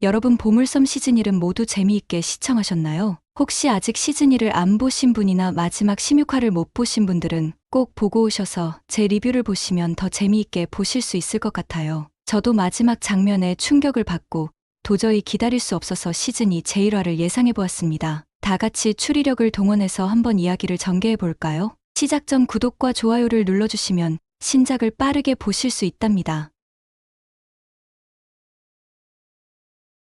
여러분 보물섬 시즌1은 모두 재미있게 시청하셨나요? 혹시 아직 시즌1을 안 보신 분이나 마지막 16화를 못 보신 분들은 꼭 보고 오셔서 제 리뷰를 보시면 더 재미있게 보실 수 있을 것 같아요. 저도 마지막 장면에 충격을 받고 도저히 기다릴 수 없어서 시즌2 제1화를 예상해보았습니다. 다 같이 추리력을 동원해서 한번 이야기를 전개해볼까요? 시작 전 구독과 좋아요를 눌러주시면 신작을 빠르게 보실 수 있답니다.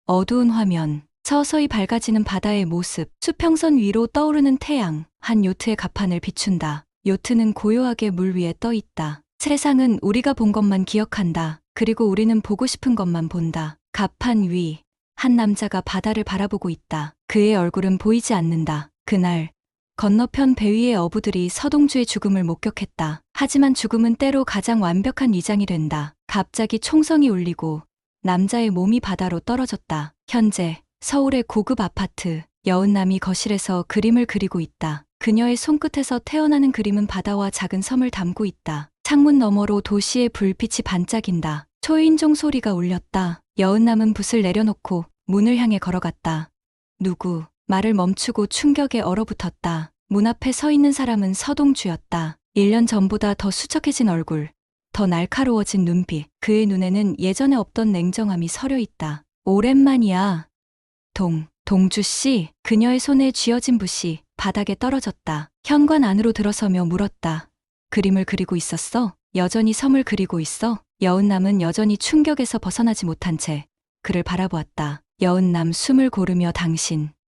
어두운 화면, 서서히 밝아지는 바다의 모습, 수평선 위로 떠오르는 태양, 한 요트의 갑판을 비춘다. 요트는 고요하게 물 위에 떠 있다. 세상은 우리가 본 것만 기억한다. 그리고 우리는 보고 싶은 것만 본다. 갑판 위, 한 남자가 바다를 바라보고 있다. 그의 얼굴은 보이지 않는다. 그날, 건너편 배 위의 어부들이 서동주의 죽음을 목격했다. 하지만 죽음은 때로 가장 완벽한 위장이 된다. 갑자기 총성이 울리고 남자의 몸이 바다로 떨어졌다. 현재 서울의 고급 아파트, 여은남이 거실에서 그림을 그리고 있다. 그녀의 손끝에서 태어나는 그림은 바다와 작은 섬을 담고 있다. 창문 너머로 도시의 불빛이 반짝인다. 초인종 소리가 울렸다. 여은남은 붓을 내려놓고 문을 향해 걸어갔다. 누구? 말을 멈추고 충격에 얼어붙었다. 문 앞에 서 있는 사람은 서동주였다. 1년 전보다 더 수척해진 얼굴, 더 날카로워진 눈빛, 그의 눈에는 예전에 없던 냉정함이 서려 있다. 오랜만이야. 동주씨. 그녀의 손에 쥐어진 붓이 바닥에 떨어졌다. 현관 안으로 들어서며 물었다. 그림을 그리고 있었어? 여전히 섬을 그리고 있어? 여은남은 여전히 충격에서 벗어나지 못한 채 그를 바라보았다. 여은남 숨을 고르며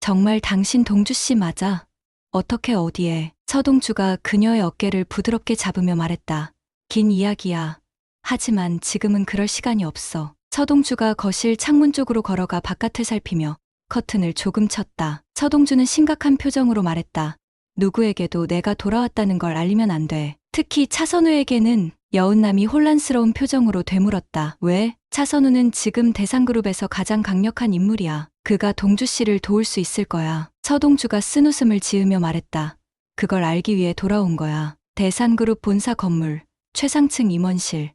정말 당신 동주씨 맞아? 어떻게 어디에? 서동주가 그녀의 어깨를 부드럽게 잡으며 말했다. 긴 이야기야. 하지만 지금은 그럴 시간이 없어. 서동주가 거실 창문 쪽으로 걸어가 바깥을 살피며 커튼을 조금 쳤다. 서동주는 심각한 표정으로 말했다. 누구에게도 내가 돌아왔다는 걸 알리면 안 돼. 특히 차선우에게는. 여은남이 혼란스러운 표정으로 되물었다. 왜? 차선우는 지금 대상그룹에서 가장 강력한 인물이야. 그가 동주씨를 도울 수 있을 거야. 서동주가 쓴웃음을 지으며 말했다. 그걸 알기 위해 돌아온 거야. 대산그룹 본사 건물, 최상층 임원실.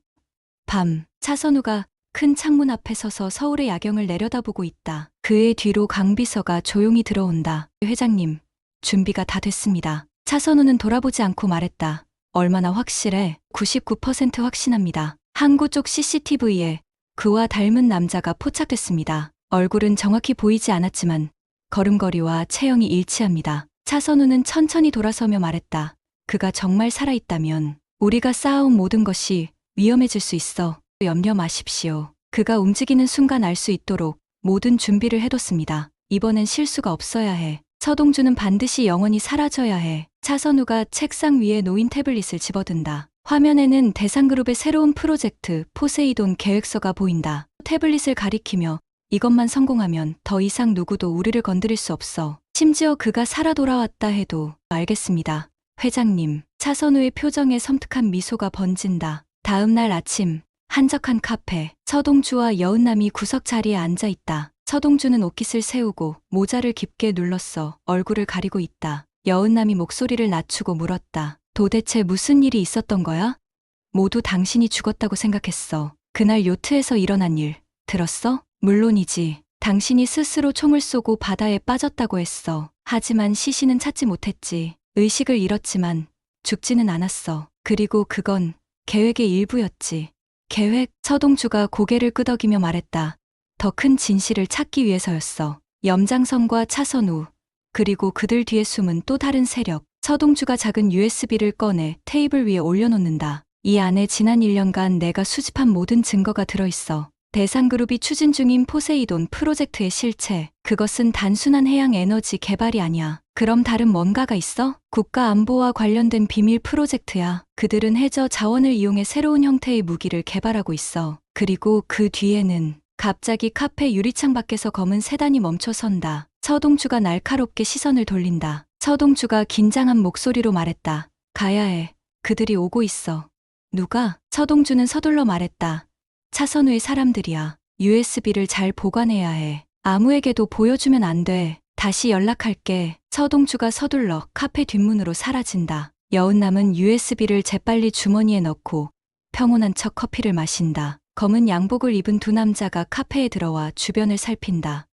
밤, 차선우가 큰 창문 앞에 서서 서울의 야경을 내려다보고 있다. 그의 뒤로 강비서가 조용히 들어온다. 회장님, 준비가 다 됐습니다. 차선우는 돌아보지 않고 말했다. 얼마나 확실해? 99% 확신합니다. 항구 쪽 CCTV에 그와 닮은 남자가 포착됐습니다. 얼굴은 정확히 보이지 않았지만 걸음걸이와 체형이 일치합니다. 차선우는 천천히 돌아서며 말했다. 그가 정말 살아있다면 우리가 쌓아온 모든 것이 위험해질 수 있어. 염려 마십시오. 그가 움직이는 순간 알 수 있도록 모든 준비를 해뒀습니다. 이번엔 실수가 없어야 해. 서동주는 반드시 영원히 사라져야 해. 차선우가 책상 위에 놓인 태블릿을 집어든다. 화면에는 대상그룹의 새로운 프로젝트 포세이돈 계획서가 보인다. 태블릿을 가리키며 이것만 성공하면 더 이상 누구도 우리를 건드릴 수 없어. 심지어 그가 살아 돌아왔다 해도. 알겠습니다. 회장님. 차선우의 표정에 섬뜩한 미소가 번진다. 다음 날 아침, 한적한 카페, 서동주와 여은남이 구석 자리에 앉아 있다. 서동주는 옷깃을 세우고 모자를 깊게 눌렀어. 얼굴을 가리고 있다. 여은남이 목소리를 낮추고 물었다. 도대체 무슨 일이 있었던 거야? 모두 당신이 죽었다고 생각했어. 그날 요트에서 일어난 일, 들었어? 물론이지. 당신이 스스로 총을 쏘고 바다에 빠졌다고 했어. 하지만 시신은 찾지 못했지. 의식을 잃었지만 죽지는 않았어. 그리고 그건 계획의 일부였지. 계획? 서동주가 고개를 끄덕이며 말했다. 더 큰 진실을 찾기 위해서였어. 염장선과 차선우, 그리고 그들 뒤에 숨은 또 다른 세력. 서동주가 작은 USB를 꺼내 테이블 위에 올려놓는다. 이 안에 지난 1년간 내가 수집한 모든 증거가 들어있어. 대상그룹이 추진 중인 포세이돈 프로젝트의 실체. 그것은 단순한 해양 에너지 개발이 아니야. 그럼 다른 뭔가가 있어? 국가 안보와 관련된 비밀 프로젝트야. 그들은 해저 자원을 이용해 새로운 형태의 무기를 개발하고 있어. 그리고 그 뒤에는 갑자기 카페 유리창 밖에서 검은 세단이 멈춰선다. 서동주가 날카롭게 시선을 돌린다. 서동주가 긴장한 목소리로 말했다. 가야 해. 그들이 오고 있어. 누가? 서동주는 서둘러 말했다. 차선우의 사람들이야. USB를 잘 보관해야 해. 아무에게도 보여주면 안 돼. 다시 연락할게. 서동주가 서둘러 카페 뒷문으로 사라진다. 여은남은 USB를 재빨리 주머니에 넣고 평온한 척 커피를 마신다. 검은 양복을 입은 두 남자가 카페에 들어와 주변을 살핀다.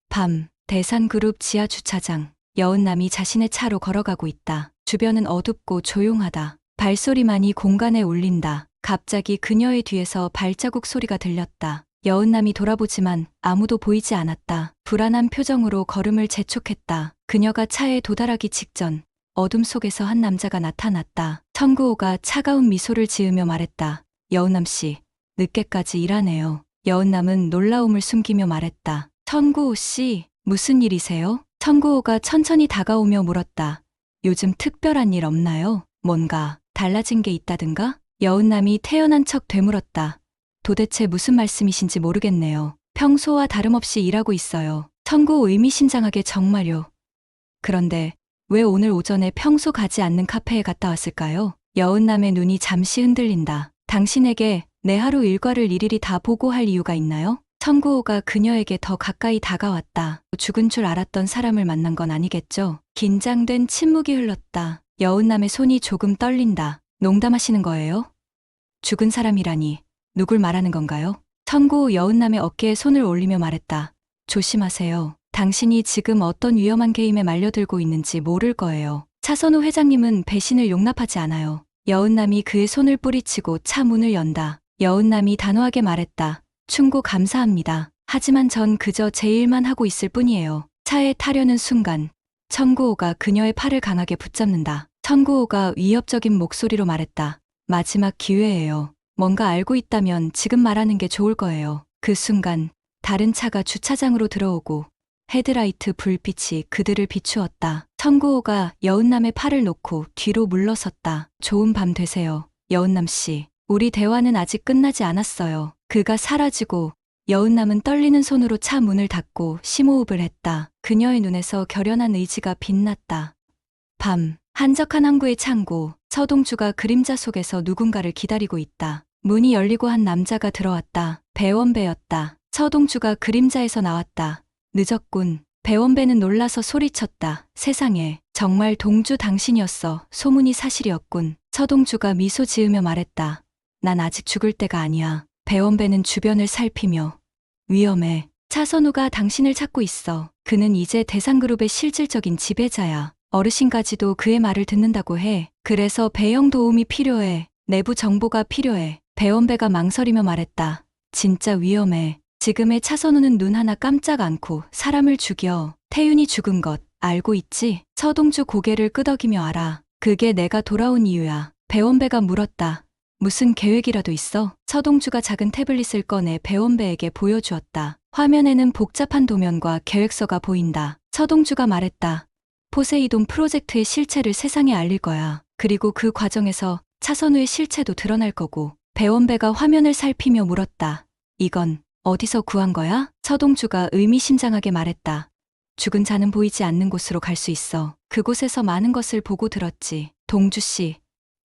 밤, 대산그룹 지하 주차장. 여은남이 자신의 차로 걸어가고 있다. 주변은 어둡고 조용하다. 발소리만이 공간에 울린다. 갑자기 그녀의 뒤에서 발자국 소리가 들렸다. 여은남이 돌아보지만 아무도 보이지 않았다. 불안한 표정으로 걸음을 재촉했다. 그녀가 차에 도달하기 직전 어둠 속에서 한 남자가 나타났다. 천구호가 차가운 미소를 지으며 말했다. 여은남 씨, 늦게까지 일하네요. 여은남은 놀라움을 숨기며 말했다. 천구호 씨, 무슨 일이세요? 천구호가 천천히 다가오며 물었다. 요즘 특별한 일 없나요? 뭔가 달라진 게 있다든가? 여은남이 태연한 척 되물었다. 도대체 무슨 말씀이신지 모르겠네요. 평소와 다름없이 일하고 있어요. 천구호 의미심장하게 정말요. 그런데 왜 오늘 오전에 평소 가지 않는 카페에 갔다 왔을까요? 여은남의 눈이 잠시 흔들린다. 당신에게 내 하루 일과를 일일이 다 보고할 이유가 있나요? 천구호가 그녀에게 더 가까이 다가왔다. 죽은 줄 알았던 사람을 만난 건 아니겠죠? 긴장된 침묵이 흘렀다. 여은남의 손이 조금 떨린다. 농담하시는 거예요? 죽은 사람이라니 누굴 말하는 건가요? 천구호 여은남의 어깨에 손을 올리며 말했다. 조심하세요. 당신이 지금 어떤 위험한 게임에 말려들고 있는지 모를 거예요. 차선우 회장님은 배신을 용납하지 않아요. 여은남이 그의 손을 뿌리치고 차 문을 연다. 여은남이 단호하게 말했다. 충고 감사합니다. 하지만 전 그저 제 일만 하고 있을 뿐이에요. 차에 타려는 순간 천구호가 그녀의 팔을 강하게 붙잡는다. 천구호가 위협적인 목소리로 말했다. 마지막 기회예요. 뭔가 알고 있다면 지금 말하는 게 좋을 거예요. 그 순간 다른 차가 주차장으로 들어오고 헤드라이트 불빛이 그들을 비추었다. 천구호가 여은남의 팔을 놓고 뒤로 물러섰다. 좋은 밤 되세요. 여은남 씨. 우리 대화는 아직 끝나지 않았어요. 그가 사라지고 여은남은 떨리는 손으로 차 문을 닫고 심호흡을 했다. 그녀의 눈에서 결연한 의지가 빛났다. 밤, 한적한 항구의 창고, 서동주가 그림자 속에서 누군가를 기다리고 있다. 문이 열리고 한 남자가 들어왔다. 배원배였다. 서동주가 그림자에서 나왔다. 늦었군. 배원배는 놀라서 소리쳤다. 세상에, 정말 동주 당신이었어. 소문이 사실이었군. 서동주가 미소 지으며 말했다. 난 아직 죽을 때가 아니야. 배원배는 주변을 살피며 위험해. 차선우가 당신을 찾고 있어. 그는 이제 대상그룹의 실질적인 지배자야. 어르신까지도 그의 말을 듣는다고 해. 그래서 배영 도움이 필요해. 내부 정보가 필요해. 배원배가 망설이며 말했다. 진짜 위험해. 지금의 차선우는 눈 하나 깜짝 않고 사람을 죽여. 태윤이 죽은 것 알고 있지? 서동주 고개를 끄덕이며 알아. 그게 내가 돌아온 이유야. 배원배가 물었다. 무슨 계획이라도 있어? 서동주가 작은 태블릿을 꺼내 배원배에게 보여주었다. 화면에는 복잡한 도면과 계획서가 보인다. 서동주가 말했다. 포세이돈 프로젝트의 실체를 세상에 알릴 거야. 그리고 그 과정에서 차선우의 실체도 드러날 거고. 배원배가 화면을 살피며 물었다. 이건 어디서 구한 거야? 서동주가 의미심장하게 말했다. 죽은 자는 보이지 않는 곳으로 갈 수 있어. 그곳에서 많은 것을 보고 들었지. 동주씨,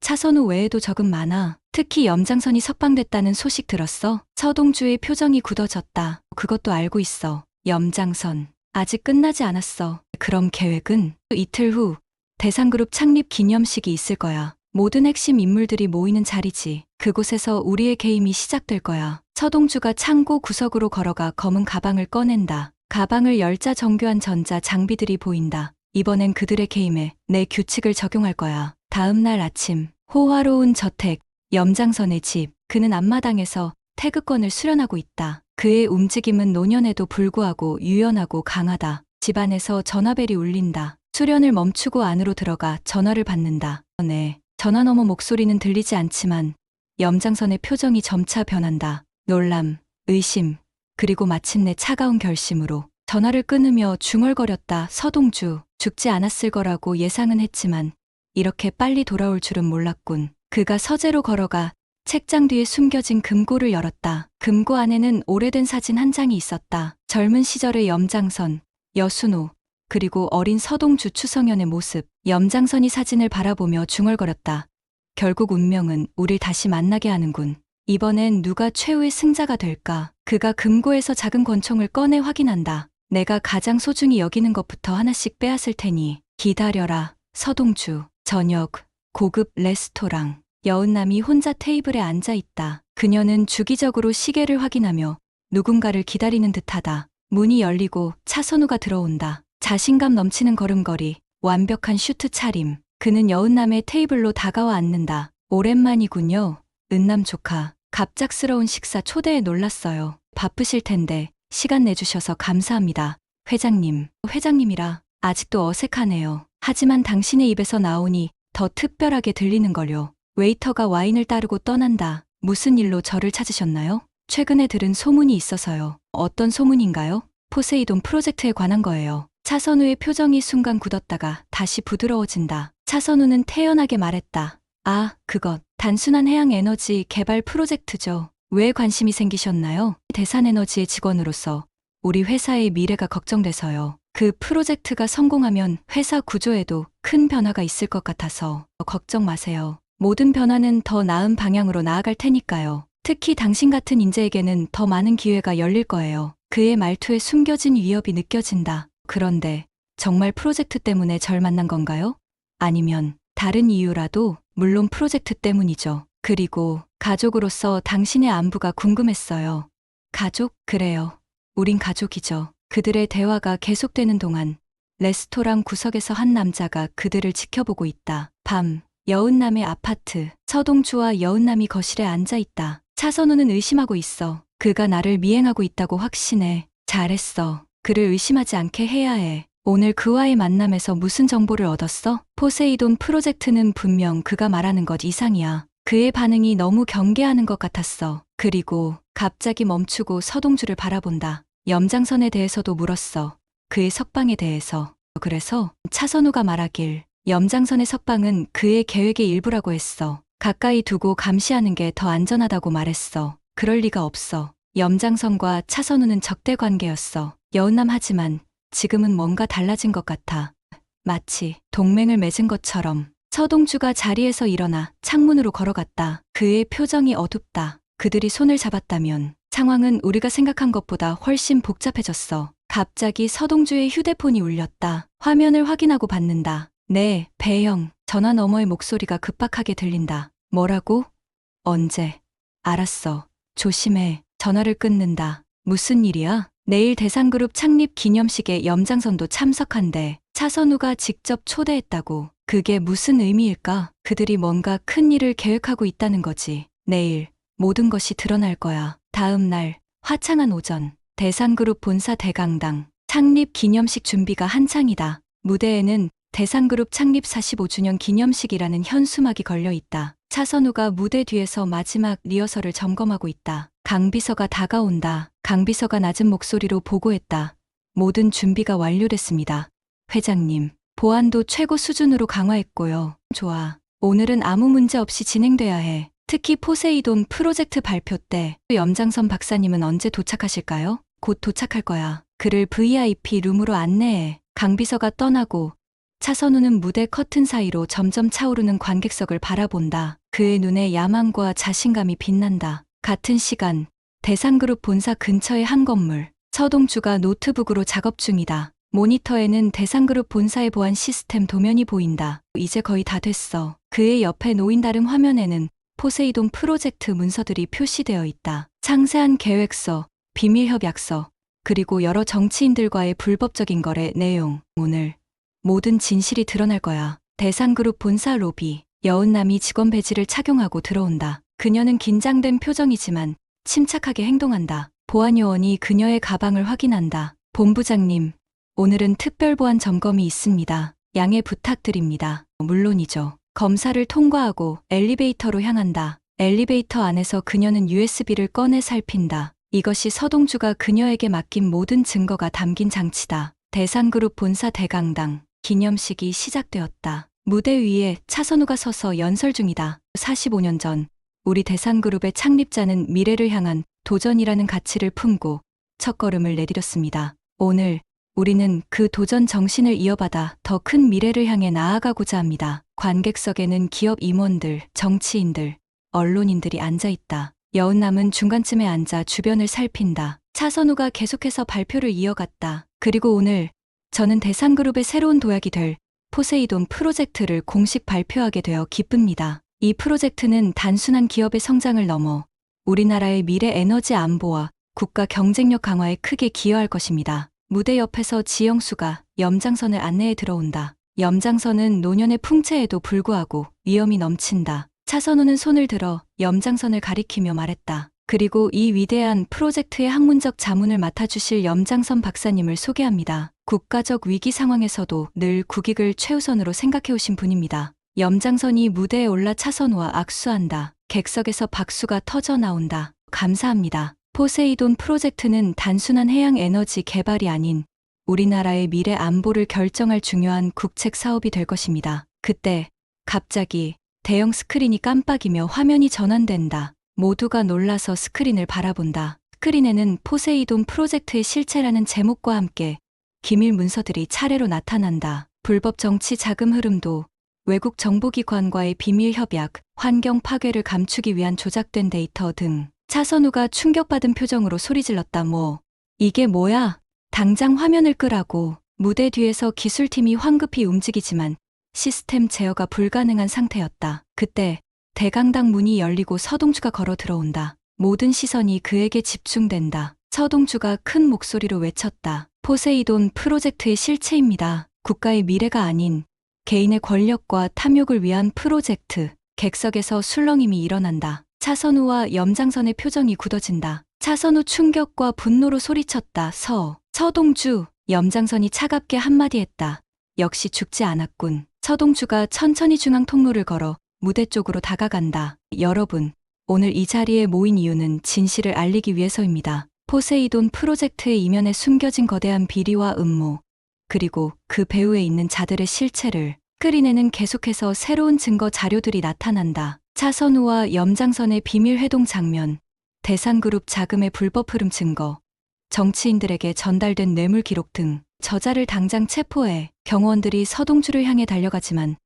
차선우 외에도 적은 많아. 특히 염장선이 석방됐다는 소식 들었어? 서동주의 표정이 굳어졌다. 그것도 알고 있어. 염장선. 아직 끝나지 않았어. 그럼 계획은? 이틀 후 대상그룹 창립 기념식이 있을 거야. 모든 핵심 인물들이 모이는 자리지. 그곳에서 우리의 게임이 시작될 거야. 서동주가 창고 구석으로 걸어가 검은 가방을 꺼낸다. 가방을 열자 정교한 전자 장비들이 보인다. 이번엔 그들의 게임에 내 규칙을 적용할 거야. 다음 날 아침, 호화로운 저택, 염장선의 집. 그는 앞마당에서 태그권을 수련하고 있다. 그의 움직임은 노년에도 불구하고 유연하고 강하다. 집안에서 전화벨이 울린다. 수련을 멈추고 안으로 들어가 전화를 받는다. 네. 전화 너머 목소리는 들리지 않지만 염장선의 표정이 점차 변한다. 놀람, 의심, 그리고 마침내 차가운 결심으로 전화를 끊으며 중얼거렸다. 서동주, 죽지 않았을 거라고 예상은 했지만 이렇게 빨리 돌아올 줄은 몰랐군. 그가 서재로 걸어가 책장 뒤에 숨겨진 금고를 열었다. 금고 안에는 오래된 사진 한 장이 있었다. 젊은 시절의 염장선, 여순호, 그리고 어린 서동주 추성현의 모습. 염장선이 사진을 바라보며 중얼거렸다. 결국 운명은 우릴 다시 만나게 하는군. 이번엔 누가 최후의 승자가 될까? 그가 금고에서 작은 권총을 꺼내 확인한다. 내가 가장 소중히 여기는 것부터 하나씩 빼앗을 테니 기다려라. 서동주. 저녁, 고급 레스토랑. 여은남이 혼자 테이블에 앉아 있다. 그녀는 주기적으로 시계를 확인하며 누군가를 기다리는 듯하다. 문이 열리고 차선우가 들어온다. 자신감 넘치는 걸음걸이, 완벽한 슈트 차림. 그는 여은남의 테이블로 다가와 앉는다. 오랜만이군요. 은남 조카. 갑작스러운 식사 초대에 놀랐어요. 바쁘실 텐데 시간 내주셔서 감사합니다. 회장님. 회장님이라 아직도 어색하네요. 하지만 당신의 입에서 나오니 더 특별하게 들리는걸요. 웨이터가 와인을 따르고 떠난다. 무슨 일로 저를 찾으셨나요? 최근에 들은 소문이 있어서요. 어떤 소문인가요? 포세이돈 프로젝트에 관한 거예요. 차선우의 표정이 순간 굳었다가 다시 부드러워진다. 차선우는 태연하게 말했다. 아, 그것. 단순한 해양 에너지 개발 프로젝트죠. 왜 관심이 생기셨나요? 대산에너지의 직원으로서 우리 회사의 미래가 걱정돼서요. 그 프로젝트가 성공하면 회사 구조에도 큰 변화가 있을 것 같아서 걱정 마세요. 모든 변화는 더 나은 방향으로 나아갈 테니까요. 특히 당신 같은 인재에게는 더 많은 기회가 열릴 거예요. 그의 말투에 숨겨진 위협이 느껴진다. 그런데 정말 프로젝트 때문에 절 만난 건가요? 아니면 다른 이유라도? 물론 프로젝트 때문이죠. 그리고 가족으로서 당신의 안부가 궁금했어요. 가족? 그래요. 우린 가족이죠. 그들의 대화가 계속되는 동안 레스토랑 구석에서 한 남자가 그들을 지켜보고 있다. 밤, 여은남의 아파트. 서동주와 여은남이 거실에 앉아 있다. 차선우는 의심하고 있어. 그가 나를 미행하고 있다고 확신해. 잘했어. 그를 의심하지 않게 해야 해. 오늘 그와의 만남에서 무슨 정보를 얻었어? 포세이돈 프로젝트는 분명 그가 말하는 것 이상이야. 그의 반응이 너무 경계하는 것 같았어. 그리고 갑자기 멈추고 서동주를 바라본다. 염장선에 대해서도 물었어. 그의 석방에 대해서. 그래서 차선우가 말하길 염장선의 석방은 그의 계획의 일부라고 했어. 가까이 두고 감시하는 게 더 안전하다고 말했어. 그럴 리가 없어. 염장선과 차선우는 적대 관계였어. 여은남 하지만 지금은 뭔가 달라진 것 같아. 마치 동맹을 맺은 것처럼. 서동주가 자리에서 일어나 창문으로 걸어갔다. 그의 표정이 어둡다. 그들이 손을 잡았다면 상황은 우리가 생각한 것보다 훨씬 복잡해졌어. 갑자기 서동주의 휴대폰이 울렸다. 화면을 확인하고 받는다. 네, 배영. 전화 너머의 목소리가 급박하게 들린다. 뭐라고? 언제? 알았어. 조심해. 전화를 끊는다. 무슨 일이야? 내일 대상그룹 창립 기념식에 염장선도 참석한대. 차선우가 직접 초대했다고. 그게 무슨 의미일까? 그들이 뭔가 큰 일을 계획하고 있다는 거지. 내일 모든 것이 드러날 거야. 다음 날 화창한 오전. 대상그룹 본사 대강당. 창립 기념식 준비가 한창이다. 무대에는 대상그룹 창립 45주년 기념식이라는 현수막이 걸려 있다. 차선우가 무대 뒤에서 마지막 리허설을 점검하고 있다. 강비서가 다가온다. 강비서가 낮은 목소리로 보고했다. 모든 준비가 완료됐습니다. 회장님, 보안도 최고 수준으로 강화했고요. 좋아. 오늘은 아무 문제 없이 진행돼야 해. 특히 포세이돈 프로젝트 발표 때 염장선 박사님은 언제 도착하실까요? 곧 도착할 거야. 그를 VIP 룸으로 안내해. 강비서가 떠나고 차선우는 무대 커튼 사이로 점점 차오르는 관객석을 바라본다. 그의 눈에 야망과 자신감이 빛난다. 같은 시간 대상그룹 본사 근처의 한 건물. 서동주가 노트북으로 작업 중이다. 모니터에는 대상그룹 본사의 보안 시스템 도면이 보인다. 이제 거의 다 됐어. 그의 옆에 놓인 다른 화면에는 포세이돈 프로젝트 문서들이 표시되어 있다. 상세한 계획서, 비밀협약서, 그리고 여러 정치인들과의 불법적인 거래 내용. 오늘 모든 진실이 드러날 거야. 대상그룹 본사 로비. 여은남이 직원 배지를 착용하고 들어온다. 그녀는 긴장된 표정이지만 침착하게 행동한다. 보안요원이 그녀의 가방을 확인한다. 본부장님, 오늘은 특별보안 점검이 있습니다. 양해 부탁드립니다. 물론이죠. 검사를 통과하고 엘리베이터로 향한다. 엘리베이터 안에서 그녀는 USB를 꺼내 살핀다. 이것이 서동주가 그녀에게 맡긴 모든 증거가 담긴 장치다. 대상그룹 본사 대강당. 기념식이 시작되었다. 무대 위에 차선우가 서서 연설 중이다. 45년 전 우리 대상그룹의 창립자는 미래를 향한 도전이라는 가치를 품고 첫걸음을 내디뎠습니다. 오늘 우리는 그 도전 정신을 이어받아 더 큰 미래를 향해 나아가고자 합니다. 관객석에는 기업 임원들, 정치인들, 언론인들이 앉아있다. 여은남은 중간쯤에 앉아 주변을 살핀다. 차선우가 계속해서 발표를 이어갔다. 그리고 오늘 저는 대상그룹의 새로운 도약이 될 포세이돈 프로젝트를 공식 발표하게 되어 기쁩니다. 이 프로젝트는 단순한 기업의 성장을 넘어 우리나라의 미래 에너지 안보와 국가 경쟁력 강화에 크게 기여할 것입니다. 무대 옆에서 지영수가 염장선을 안내해 들어온다. 염장선은 노년의 풍채에도 불구하고 위험이 넘친다. 차선우는 손을 들어 염장선을 가리키며 말했다. 그리고 이 위대한 프로젝트의 학문적 자문을 맡아주실 염장선 박사님을 소개합니다. 국가적 위기 상황에서도 늘 국익을 최우선으로 생각해 오신 분입니다. 염장선이 무대에 올라 차선우와 악수한다. 객석에서 박수가 터져 나온다. 감사합니다. 포세이돈 프로젝트는 단순한 해양 에너지 개발이 아닌 우리나라의 미래 안보를 결정할 중요한 국책 사업이 될 것입니다. 그때 갑자기 대형 스크린이 깜빡이며 화면이 전환된다. 모두가 놀라서 스크린을 바라본다. 스크린에는 포세이돈 프로젝트의 실체라는 제목과 함께 기밀 문서들이 차례로 나타난다. 불법 정치 자금 흐름도 외국 정보기관과의 비밀 협약, 환경 파괴를 감추기 위한 조작된 데이터 등. 차선우가 충격받은 표정으로 소리질렀다. 이게 뭐야? 당장 화면을 끄라고. 무대 뒤에서 기술팀이 황급히 움직이지만 시스템 제어가 불가능한 상태였다. 그때 대강당 문이 열리고 서동주가 걸어 들어온다. 모든 시선이 그에게 집중된다. 서동주가 큰 목소리로 외쳤다. 포세이돈 프로젝트의 실체입니다. 국가의 미래가 아닌 개인의 권력과 탐욕을 위한 프로젝트. 객석에서 술렁임이 일어난다. 차선우와 염장선의 표정이 굳어진다. 차선우 충격과 분노로 소리쳤다. 서동주. 염장선이 차갑게 한마디 했다. 역시 죽지 않았군. 서동주가 천천히 중앙 통로를 걸어 무대 쪽으로 다가간다. 여러분, 오늘 이 자리에 모인 이유는 진실을 알리기 위해서입니다. 포세이돈 프로젝트의 이면에 숨겨진 거대한 비리와 음모, 그리고 그 배후에 있는 자들의 실체를 스크린에는 계속해서 새로운 증거 자료들이 나타난다. 차선우와 염장선의 비밀 회동 장면, 대산그룹 자금의 불법 흐름 증거, 정치인들에게 전달된 뇌물 기록 등. 저자를 당장 체포해. 경호원들이 서동주를 향해 달려가지만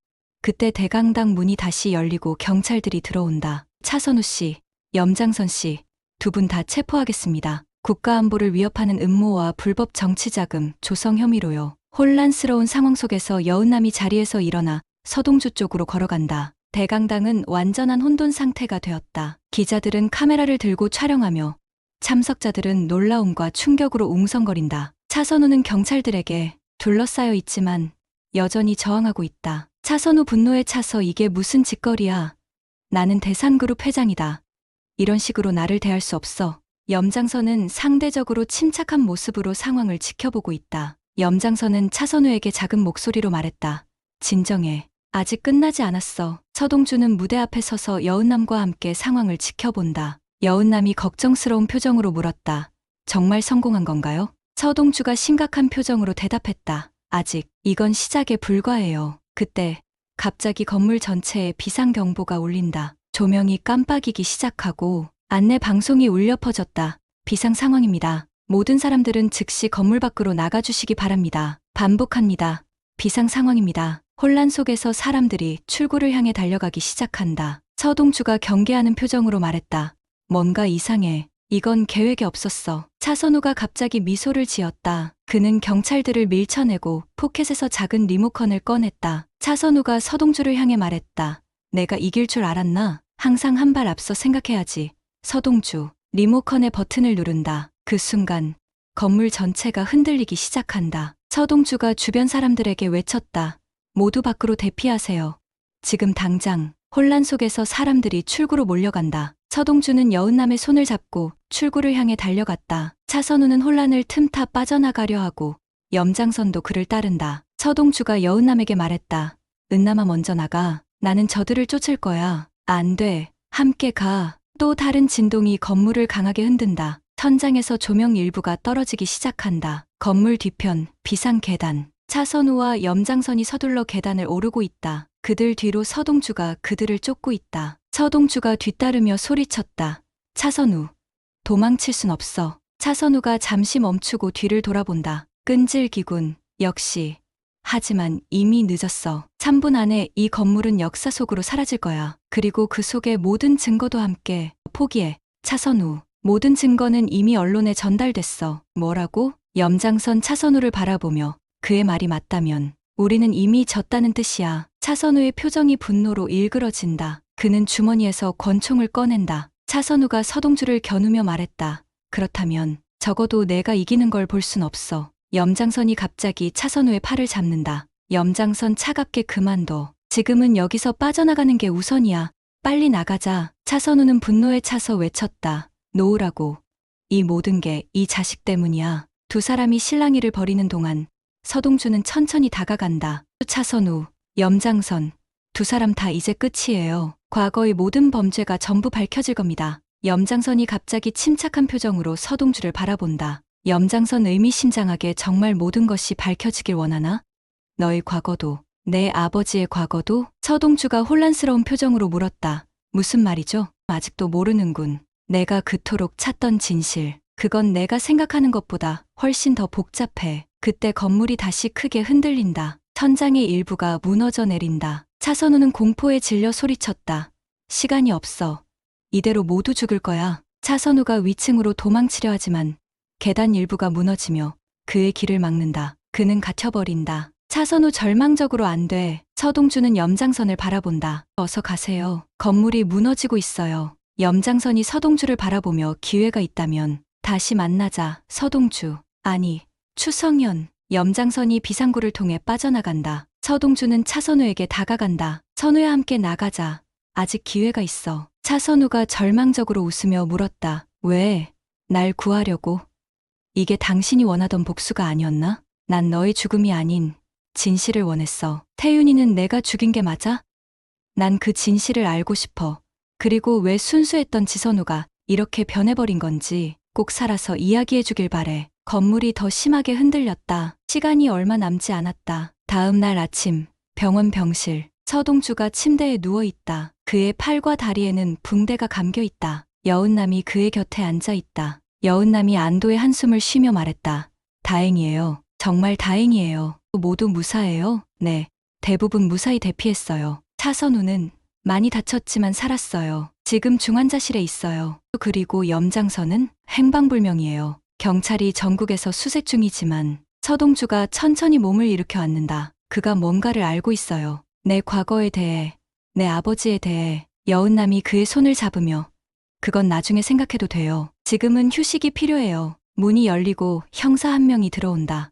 그때 대강당 문이 다시 열리고 경찰들이 들어온다. 차선우 씨, 염장선 씨, 두 분 다 체포하겠습니다. 국가안보를 위협하는 음모와 불법 정치자금, 조성 혐의로요. 혼란스러운 상황 속에서 여은남이 자리에서 일어나 서동주 쪽으로 걸어간다. 대강당은 완전한 혼돈 상태가 되었다. 기자들은 카메라를 들고 촬영하며 참석자들은 놀라움과 충격으로 웅성거린다. 차선우는 경찰들에게 둘러싸여 있지만 여전히 저항하고 있다. 차선우 분노에 차서 이게 무슨 짓거리야. 나는 대산그룹 회장이다. 이런 식으로 나를 대할 수 없어. 염장선은 상대적으로 침착한 모습으로 상황을 지켜보고 있다. 염장선은 차선우에게 작은 목소리로 말했다. 진정해. 아직 끝나지 않았어. 서동주는 무대 앞에 서서 여은남과 함께 상황을 지켜본다. 여은남이 걱정스러운 표정으로 물었다. 정말 성공한 건가요? 서동주가 심각한 표정으로 대답했다. 아직, 이건 시작에 불과해요. 그때 갑자기 건물 전체에 비상경보가 울린다. 조명이 깜빡이기 시작하고 안내 방송이 울려 퍼졌다. 비상 상황입니다. 모든 사람들은 즉시 건물 밖으로 나가주시기 바랍니다. 반복합니다. 비상 상황입니다. 혼란 속에서 사람들이 출구를 향해 달려가기 시작한다. 서동주가 경계하는 표정으로 말했다. 뭔가 이상해. 이건 계획에 없었어. 차선우가 갑자기 미소를 지었다. 그는 경찰들을 밀쳐내고 포켓에서 작은 리모컨을 꺼냈다. 차선우가 서동주를 향해 말했다. 내가 이길 줄 알았나? 항상 한 발 앞서 생각해야지. 서동주, 리모컨의 버튼을 누른다. 그 순간 건물 전체가 흔들리기 시작한다. 서동주가 주변 사람들에게 외쳤다. 모두 밖으로 대피하세요. 지금 당장. 혼란 속에서 사람들이 출구로 몰려간다. 서동주는 여은남의 손을 잡고 출구를 향해 달려갔다. 차선우는 혼란을 틈타 빠져나가려 하고 염장선도 그를 따른다. 서동주가 여은남에게 말했다. 은남아 먼저 나가. 나는 저들을 쫓을 거야. 안 돼. 함께 가. 또 다른 진동이 건물을 강하게 흔든다. 천장에서 조명 일부가 떨어지기 시작한다. 건물 뒤편 비상 계단. 차선우와 염장선이 서둘러 계단을 오르고 있다. 그들 뒤로 서동주가 그들을 쫓고 있다. 서동주가 뒤따르며 소리쳤다. 차선우, 도망칠 순 없어. 차선우가 잠시 멈추고 뒤를 돌아본다. 끈질기군. 역시. 하지만 이미 늦었어. 3분 안에 이 건물은 역사 속으로 사라질 거야. 그리고 그 속의 모든 증거도 함께. 포기해. 차선우. 모든 증거는 이미 언론에 전달됐어. 뭐라고? 염장선 차선우를 바라보며 그의 말이 맞다면 우리는 이미 졌다는 뜻이야. 차선우의 표정이 분노로 일그러진다. 그는 주머니에서 권총을 꺼낸다. 차선우가 서동주를 겨누며 말했다. 그렇다면 적어도 내가 이기는 걸 볼 순 없어. 염장선이 갑자기 차선우의 팔을 잡는다. 염장선 차갑게 그만둬. 지금은 여기서 빠져나가는 게 우선이야. 빨리 나가자. 차선우는 분노에 차서 외쳤다. 놓으라고. 이 모든 게 이 자식 때문이야. 두 사람이 실랑이를 벌이는 동안 서동주는 천천히 다가간다. 차선우, 염장선, 두 사람 다 이제 끝이에요. 과거의 모든 범죄가 전부 밝혀질 겁니다. 염장선이 갑자기 침착한 표정으로 서동주를 바라본다. 염장선 의미심장하게 정말 모든 것이 밝혀지길 원하나? 너의 과거도, 내 아버지의 과거도? 서동주가 혼란스러운 표정으로 물었다. 무슨 말이죠? 아직도 모르는군. 내가 그토록 찾던 진실. 그건 내가 생각하는 것보다 훨씬 더 복잡해. 그때 건물이 다시 크게 흔들린다. 천장의 일부가 무너져 내린다. 차선우는 공포에 질려 소리쳤다. 시간이 없어. 이대로 모두 죽을 거야. 차선우가 위층으로 도망치려 하지만 계단 일부가 무너지며 그의 길을 막는다. 그는 갇혀버린다. 차선우 절망적으로 안 돼. 서동주는 염장선을 바라본다. 어서 가세요. 건물이 무너지고 있어요. 염장선이 서동주를 바라보며 기회가 있다면 다시 만나자. 서동주. 아니, 추성현. 염장선이 비상구를 통해 빠져나간다. 서동주는 차선우에게 다가간다. 선우야 함께 나가자. 아직 기회가 있어. 차선우가 절망적으로 웃으며 물었다. 왜? 날 구하려고? 이게 당신이 원하던 복수가 아니었나? 난 너의 죽음이 아닌 진실을 원했어. 태윤이는 내가 죽인 게 맞아? 난 그 진실을 알고 싶어. 그리고 왜 순수했던 지선우가 이렇게 변해버린 건지 꼭 살아서 이야기해 주길 바래. 건물이 더 심하게 흔들렸다. 시간이 얼마 남지 않았다. 다음 날 아침, 병원 병실. 서동주가 침대에 누워있다. 그의 팔과 다리에는 붕대가 감겨있다. 여운남이 그의 곁에 앉아있다. 여운남이 안도의 한숨을 쉬며 말했다. 다행이에요. 정말 다행이에요. 모두 무사해요? 네. 대부분 무사히 대피했어요. 차선우는 많이 다쳤지만 살았어요. 지금 중환자실에 있어요. 그리고 염장선은 행방불명이에요. 경찰이 전국에서 수색 중이지만 서동주가 천천히 몸을 일으켜 앉는다. 그가 뭔가를 알고 있어요. 내 과거에 대해, 내 아버지에 대해. 여운남이 그의 손을 잡으며 그건 나중에 생각해도 돼요. 지금은 휴식이 필요해요. 문이 열리고 형사 한 명이 들어온다.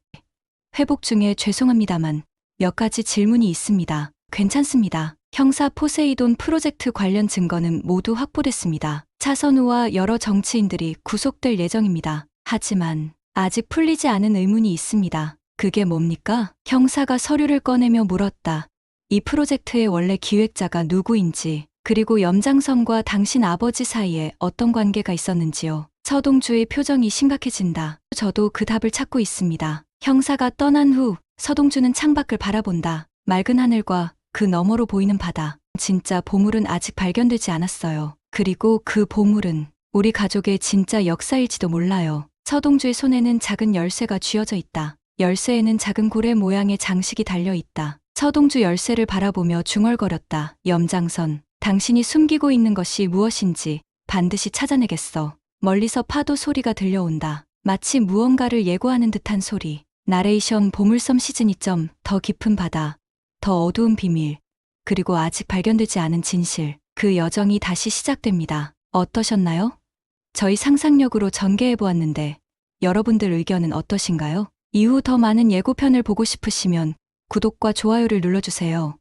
회복 중에 죄송합니다만 몇 가지 질문이 있습니다. 괜찮습니다. 형사 포세이돈 프로젝트 관련 증거는 모두 확보됐습니다. 차선우와 여러 정치인들이 구속될 예정입니다. 하지만 아직 풀리지 않은 의문이 있습니다. 그게 뭡니까? 형사가 서류를 꺼내며 물었다. 이 프로젝트의 원래 기획자가 누구인지, 그리고 염장선과 당신 아버지 사이에 어떤 관계가 있었는지요. 서동주의 표정이 심각해진다. 저도 그 답을 찾고 있습니다. 형사가 떠난 후 서동주는 창밖을 바라본다. 맑은 하늘과 그 너머로 보이는 바다. 진짜 보물은 아직 발견되지 않았어요. 그리고 그 보물은 우리 가족의 진짜 역사일지도 몰라요. 서동주의 손에는 작은 열쇠가 쥐어져 있다. 열쇠에는 작은 고래 모양의 장식이 달려 있다. 서동주 열쇠를 바라보며 중얼거렸다. 염장선, 당신이 숨기고 있는 것이 무엇인지 반드시 찾아내겠어. 멀리서 파도 소리가 들려온다. 마치 무언가를 예고하는 듯한 소리. 나레이션 보물섬 시즌 2점, 더 깊은 바다, 더 어두운 비밀, 그리고 아직 발견되지 않은 진실. 그 여정이 다시 시작됩니다. 어떠셨나요? 저희 상상력으로 전개해보았는데 여러분들 의견은 어떠신가요? 이후 더 많은 예고편을 보고 싶으시면 구독과 좋아요를 눌러주세요.